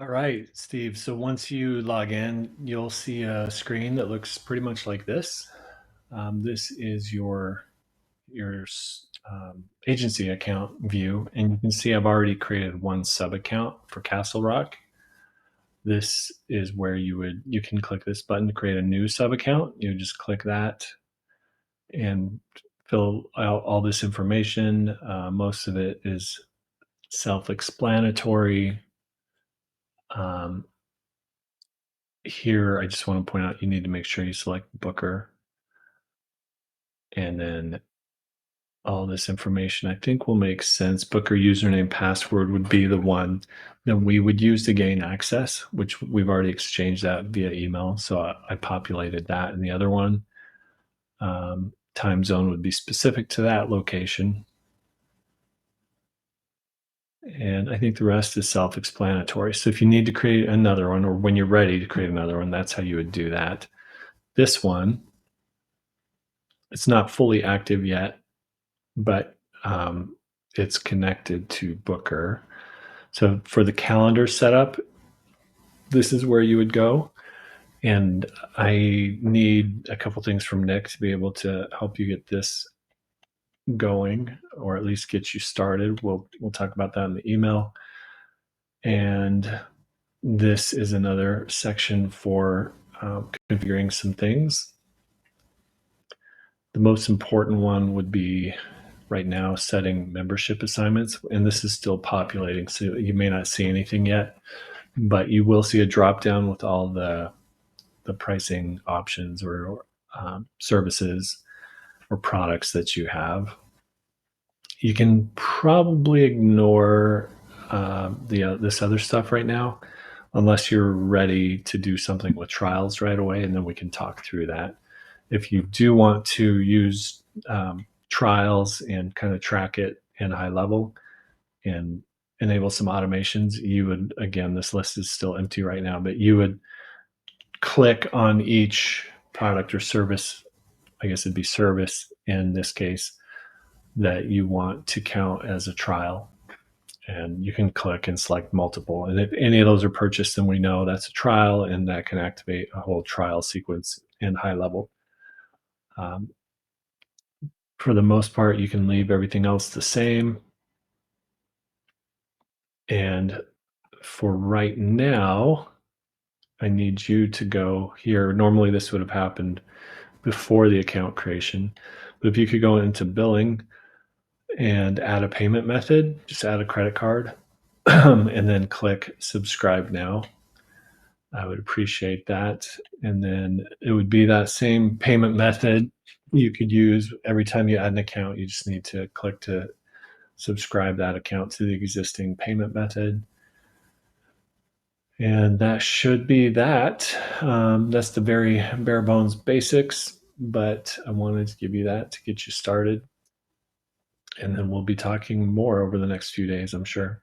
All right, Steve. So once you log in, you'll see a screen that looks pretty much like this. This is your agency account view, and you can see I've already created one sub account for Castle Rock. This is where you can click this button to create a new sub account. You just click that and fill out all this information. Most of it is self-explanatory. Um, Here, I just want to point out you need to make sure you select Booker, and then all this information I think will make sense. Booker username password would be the one that we would use to gain access, which we've already exchanged that via email. So I populated that in the other one. Time zone would be specific to that location. And I think the rest is self-explanatory. So if you need to create another one, or when you're ready to create another one, that's how you would do that. This one, it's not fully active yet, but it's connected to Booker. So for the calendar setup, this is where you would go. And I need a couple things from Nick to be able to help you get this going, or at least get you started. We'll talk about that in the email. And this is another section for configuring some things. The most important one would be right now setting membership assignments, and this is still populating, so you may not see anything yet, but you will see a drop down with all the pricing options or services or products that you have. You can probably ignore this other stuff right now, unless you're ready to do something with trials right away, and then we can talk through that. If you do want to use trials and kind of track it in high level and enable some automations, you would, again, this list is still empty right now, but you would click on each product or service. I guess it'd be service in this case that you want to count as a trial. And you can click and select multiple. And if any of those are purchased, then we know that's a trial, and that can activate a whole trial sequence in high level. Um, for the most part, you can leave everything else the same. And for right now, I need you to go here. Normally, this would have happened before the account creation. But if you could go into billing and add a payment method, just add a credit card, and then click subscribe now. I would appreciate that. And then it would be that same payment method you could use every time you add an account. You just need to click to subscribe that account to the existing payment method. And that should be that. That's the very bare bones basics, but I wanted to give you that to get you started. And then we'll be talking more over the next few days, I'm sure.